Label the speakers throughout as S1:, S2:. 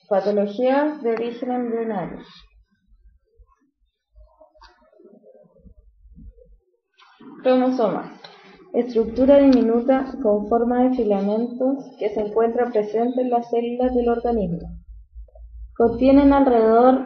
S1: Patologías de origen embrionario. Cromosomas. Estructura diminuta con forma de filamentos que se encuentra presente en las células del organismo. Contienen alrededor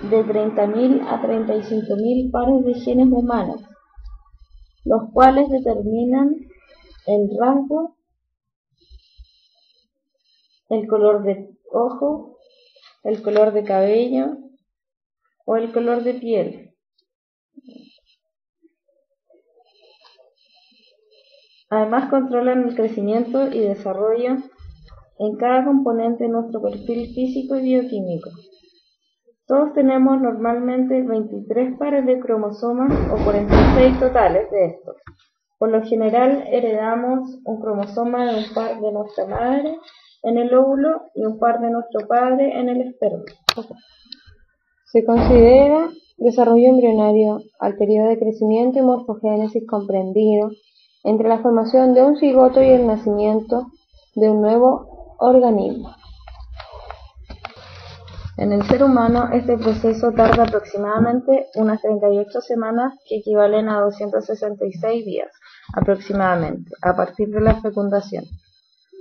S1: de 30.000 a 35.000 pares de genes humanos, los cuales determinan el rasgo, el color de ojo, el color de cabello o el color de piel. Además controlan el crecimiento y desarrollo en cada componente de nuestro perfil físico y bioquímico. Todos tenemos normalmente 23 pares de cromosomas o 46 totales de estos. Por lo general heredamos un cromosoma de un par de nuestra madre en el óvulo y un par de nuestro padre en el esperma.
S2: Se considera desarrollo embrionario al periodo de crecimiento y morfogénesis comprendido entre la formación de un cigoto y el nacimiento de un nuevo organismo.
S1: En el ser humano, este proceso tarda aproximadamente unas 38 semanas, que equivalen a 266 días aproximadamente, a partir de la fecundación.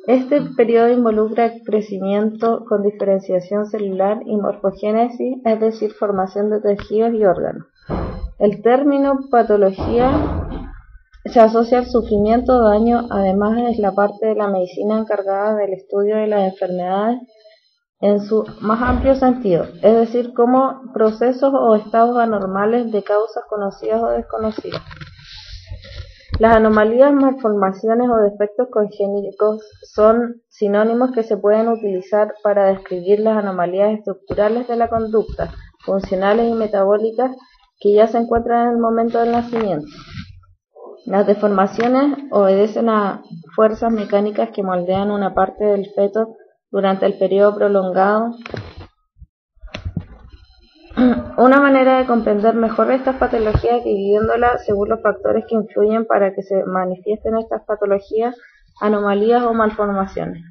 S1: Este periodo involucra crecimiento con diferenciación celular y morfogénesis, es decir, formación de tejidos y órganos. El término patología se asocia al sufrimiento o daño, además es la parte de la medicina encargada del estudio de las enfermedades en su más amplio sentido, es decir, como procesos o estados anormales de causas conocidas o desconocidas. Las anomalías, malformaciones o defectos congénitos son sinónimos que se pueden utilizar para describir las anomalías estructurales de la conducta, funcionales y metabólicas que ya se encuentran en el momento del nacimiento. Las deformaciones obedecen a fuerzas mecánicas que moldean una parte del feto durante el periodo prolongado. Una manera de comprender mejor estas patologías es dividiéndolas según los factores que influyen para que se manifiesten estas patologías, anomalías o malformaciones.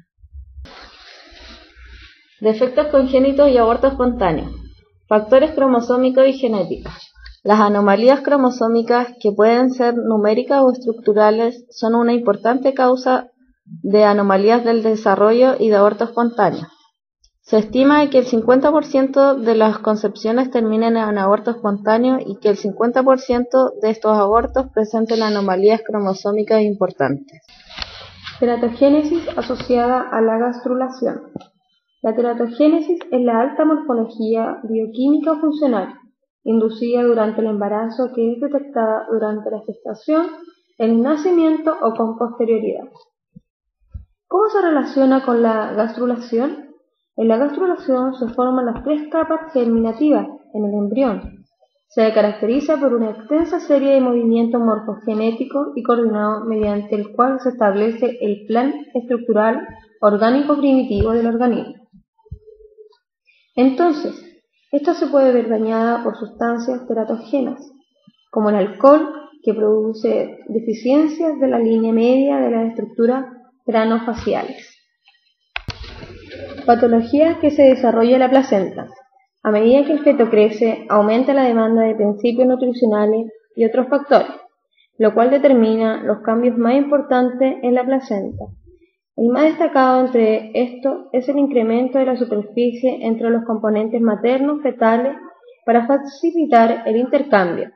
S1: Defectos congénitos y aborto espontáneo. Factores cromosómicos y genéticos. Las anomalías cromosómicas, que pueden ser numéricas o estructurales, son una importante causa de anomalías del desarrollo y de aborto espontáneo. Se estima que el 50% de las concepciones terminen en aborto espontáneo y que el 50% de estos abortos presenten anomalías cromosómicas importantes.
S2: Teratogénesis asociada a la gastrulación. La teratogénesis es la alta morfología bioquímica o funcional inducida durante el embarazo que es detectada durante la gestación, el nacimiento o con posterioridad. ¿Cómo se relaciona con la gastrulación? En la gastrulación se forman las 3 capas germinativas en el embrión. Se caracteriza por una extensa serie de movimientos morfogenéticos y coordinados mediante el cual se establece el plan estructural orgánico primitivo del organismo. Entonces, esta se puede ver dañada por sustancias teratogénas, como el alcohol, que produce deficiencias de la línea media de las estructuras cranofaciales. Patologías que se desarrolla en la placenta. A medida que el feto crece, aumenta la demanda de principios nutricionales y otros factores, lo cual determina los cambios más importantes en la placenta. El más destacado entre estos es el incremento de la superficie entre los componentes maternos fetales para facilitar el intercambio.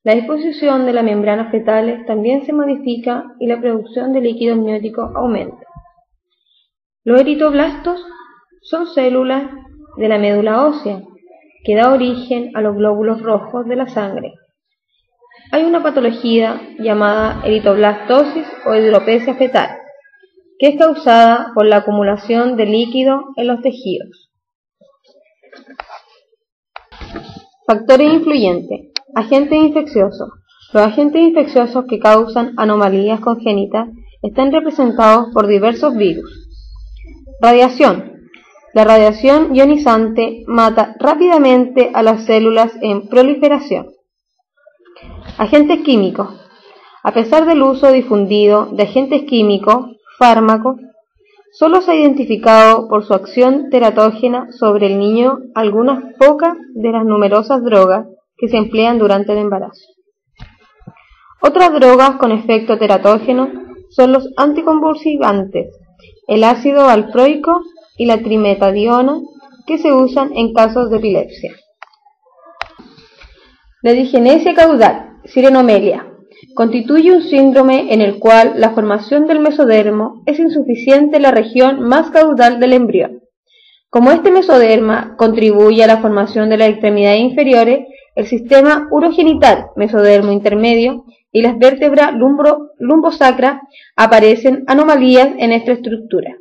S2: La disposición de las membranas fetales también se modifica y la producción de líquido amniótico aumenta. Los eritoblastos son células de la médula ósea que da origen a los glóbulos rojos de la sangre. Hay una patología llamada eritoblastosis o hidropesia fetal, que es causada por la acumulación de líquido en los tejidos. Factores influyentes. Agentes infecciosos. Los agentes infecciosos que causan anomalías congénitas están representados por diversos virus. Radiación. La radiación ionizante mata rápidamente a las células en proliferación. Agentes químicos. A pesar del uso difundido de agentes químicos, fármacos, solo se ha identificado por su acción teratógena sobre el niño algunas pocas de las numerosas drogas que se emplean durante el embarazo. Otras drogas con efecto teratógeno son los anticonvulsivantes, el ácido valproico y la trimetadiona, que se usan en casos de epilepsia. La digenesia caudal, sirenomelia, constituye un síndrome en el cual la formación del mesodermo es insuficiente en la región más caudal del embrión. Como este mesoderma contribuye a la formación de las extremidades inferiores, el sistema urogenital, mesodermo intermedio, y las vértebras lumbosacra, aparecen anomalías en esta estructura.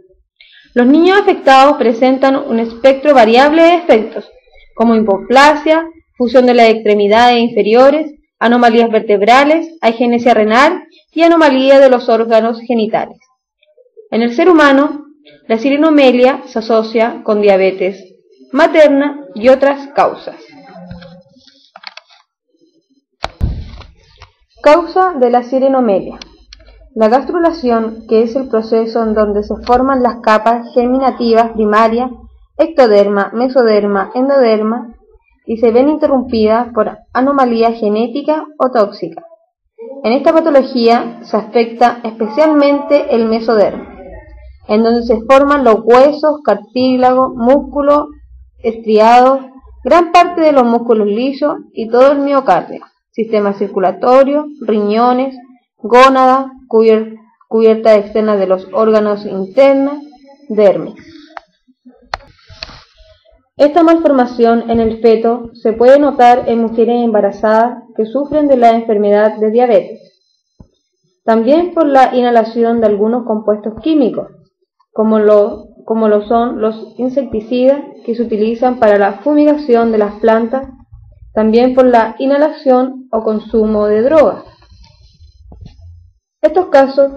S2: Los niños afectados presentan un espectro variable de efectos, como hipoplasia, fusión de las extremidades inferiores, anomalías vertebrales, agenesia renal y anomalía de los órganos genitales. En el ser humano, la sirenomelia se asocia con diabetes materna y otras causas. Causa de la sirenomelia. La gastrulación, que es el proceso en donde se forman las capas germinativas primarias, ectoderma, mesoderma, endoderma, y se ven interrumpidas por anomalía genética o tóxica. En esta patología se afecta especialmente el mesoderma, en donde se forman los huesos, cartílago, músculos estriados, gran parte de los músculos lisos y todo el miocardio, sistema circulatorio, riñones, gónadas, cubierta externa de los órganos internos, dermis. Esta malformación en el feto se puede notar en mujeres embarazadas que sufren de la enfermedad de diabetes. También por la inhalación de algunos compuestos químicos, como lo son los insecticidas que se utilizan para la fumigación de las plantas, también por la inhalación o consumo de drogas. Estos casos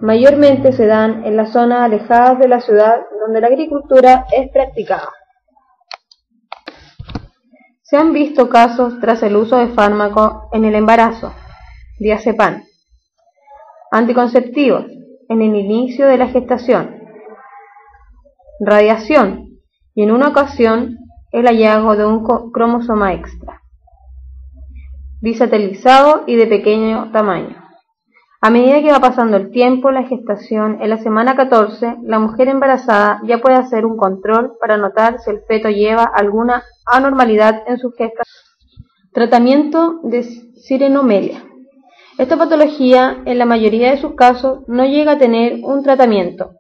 S2: mayormente se dan en las zonas alejadas de la ciudad donde la agricultura es practicada. Se han visto casos tras el uso de fármacos en el embarazo, diazepam, anticonceptivos en el inicio de la gestación, radiación y en una ocasión el hallazgo de un cromosoma extra, disatelizado y de pequeño tamaño. A medida que va pasando el tiempo, la gestación, en la semana 14, la mujer embarazada ya puede hacer un control para notar si el feto lleva alguna anormalidad en su gestación. Tratamiento de sirenomelia. Esta patología, en la mayoría de sus casos, no llega a tener un tratamiento,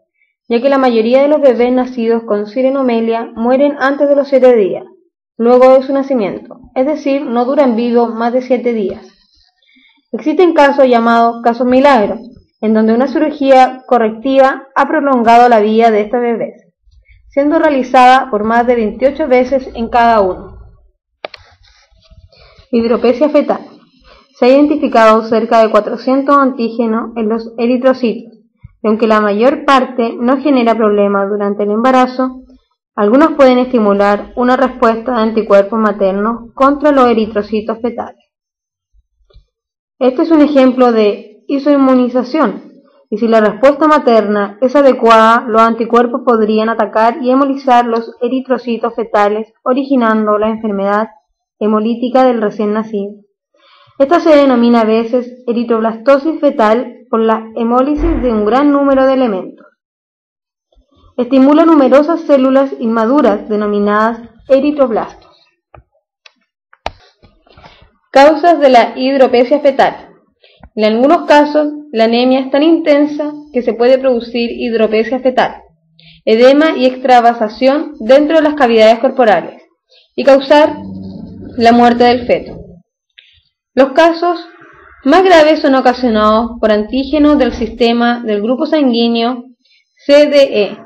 S2: ya que la mayoría de los bebés nacidos con sirenomelia mueren antes de los 7 días, luego de su nacimiento, es decir, no duran vivos más de 7 días. Existen casos llamados casos milagros, en donde una cirugía correctiva ha prolongado la vida de estos bebés, siendo realizada por más de 28 veces en cada uno. Hidropesia fetal. Se ha identificado cerca de 400 antígenos en los eritrocitos, y aunque la mayor parte no genera problemas durante el embarazo, algunos pueden estimular una respuesta de anticuerpos maternos contra los eritrocitos fetales. Este es un ejemplo de isoinmunización, y si la respuesta materna es adecuada, los anticuerpos podrían atacar y hemolizar los eritrocitos fetales, originando la enfermedad hemolítica del recién nacido. Esta se denomina a veces eritroblastosis fetal por la hemólisis de un gran número de elementos. Estimula numerosas células inmaduras denominadas eritroblastos. Causas de la hidropesia fetal. En algunos casos, la anemia es tan intensa que se puede producir hidropesia fetal, edema y extravasación dentro de las cavidades corporales y causar la muerte del feto. Los casos más graves son ocasionados por antígenos del sistema del grupo sanguíneo CDE.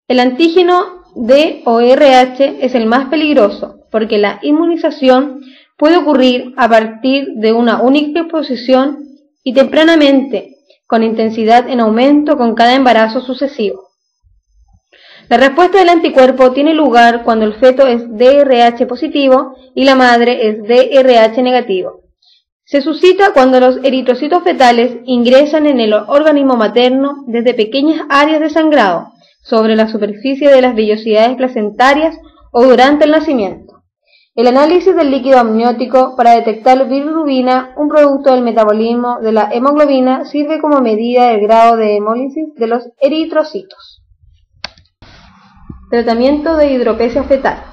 S2: El antígeno D o RH es el más peligroso porque la inmunización puede ocurrir a partir de una única exposición y tempranamente, con intensidad en aumento con cada embarazo sucesivo. La respuesta del anticuerpo tiene lugar cuando el feto es DRH positivo y la madre es DRH negativo. Se suscita cuando los eritrocitos fetales ingresan en el organismo materno desde pequeñas áreas de sangrado sobre la superficie de las vellosidades placentarias o durante el nacimiento. El análisis del líquido amniótico para detectar bilirrubina, un producto del metabolismo de la hemoglobina, sirve como medida del grado de hemólisis de los eritrocitos. Tratamiento de hidropesia fetal.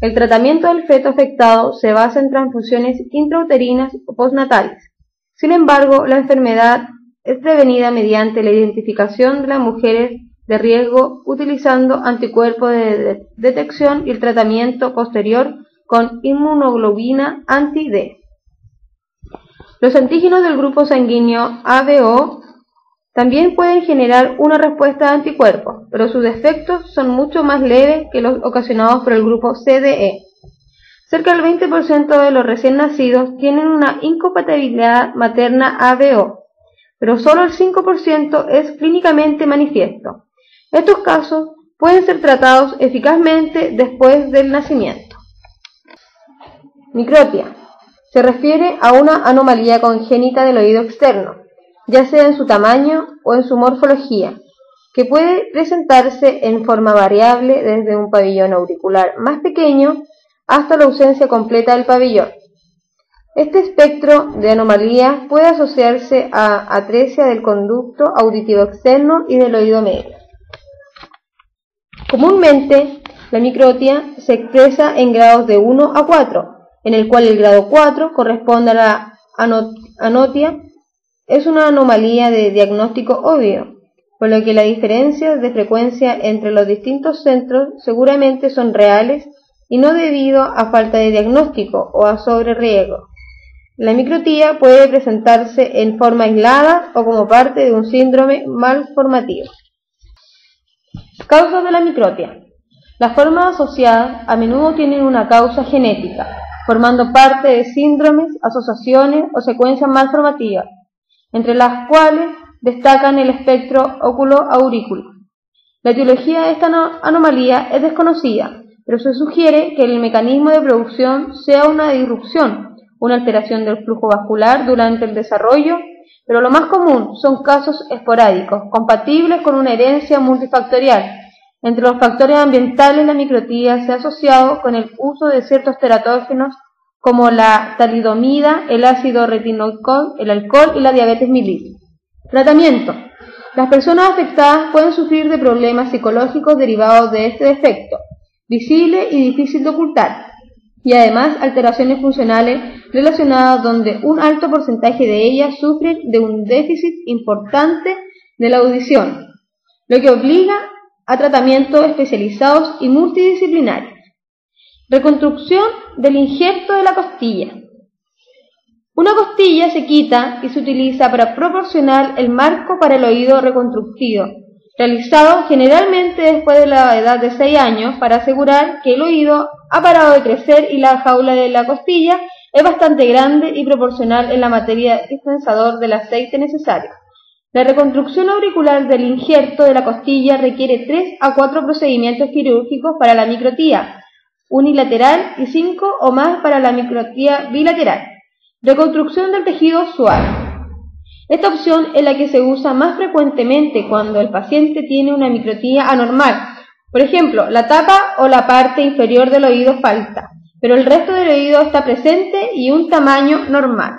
S2: El tratamiento del feto afectado se basa en transfusiones intrauterinas o postnatales. Sin embargo, la enfermedad es prevenida mediante la identificación de las mujeres de riesgo utilizando anticuerpos de detección y el tratamiento posterior con inmunoglobulina anti-D. Los antígenos del grupo sanguíneo ABO también pueden generar una respuesta de anticuerpos, pero sus efectos son mucho más leves que los ocasionados por el grupo CDE. Cerca del 20% de los recién nacidos tienen una incompatibilidad materna ABO, pero solo el 5% es clínicamente manifiesto. Estos casos pueden ser tratados eficazmente después del nacimiento. Microtia. Se refiere a una anomalía congénita del oído externo, ya sea en su tamaño o en su morfología, que puede presentarse en forma variable desde un pabellón auricular más pequeño hasta la ausencia completa del pabellón. Este espectro de anomalías puede asociarse a atresia del conducto auditivo externo y del oído medio. Comúnmente, la microtia se expresa en grados de 1 a 4, en el cual el grado 4 corresponde a la anotia. Es una anomalía de diagnóstico obvio, por lo que las diferencias de frecuencia entre los distintos centros seguramente son reales y no debido a falta de diagnóstico o a sobreriego. La microtia puede presentarse en forma aislada o como parte de un síndrome malformativo. Causas de la microtia. Las formas asociadas a menudo tienen una causa genética, formando parte de síndromes, asociaciones o secuencias malformativas, entre las cuales destacan el espectro óculo-aurículo. La etiología de esta anomalía es desconocida, pero se sugiere que el mecanismo de producción sea una disrupción, una alteración del flujo vascular durante el desarrollo, pero lo más común son casos esporádicos, compatibles con una herencia multifactorial. Entre los factores ambientales, la microtia se ha asociado con el uso de ciertos teratógenos como la talidomida, el ácido retinoico, el alcohol y la diabetes mellitus. Tratamiento. Las personas afectadas pueden sufrir de problemas psicológicos derivados de este defecto, visible y difícil de ocultar, y además alteraciones funcionales relacionadas donde un alto porcentaje de ellas sufren de un déficit importante de la audición, lo que obliga a tratamientos especializados y multidisciplinarios. Reconstrucción del injerto de la costilla. Una costilla se quita y se utiliza para proporcionar el marco para el oído reconstruido, realizado generalmente después de la edad de 6 años para asegurar que el oído ha parado de crecer y la jaula de la costilla es bastante grande y proporcional en la materia dispensador del aceite necesario. La reconstrucción auricular del injerto de la costilla requiere 3 a 4 procedimientos quirúrgicos para la microtia unilateral y 5 o más para la microtia bilateral. Reconstrucción del tejido suave. Esta opción es la que se usa más frecuentemente cuando el paciente tiene una microtia anormal. Por ejemplo, la tapa o la parte inferior del oído falta, pero el resto del oído está presente y un tamaño normal.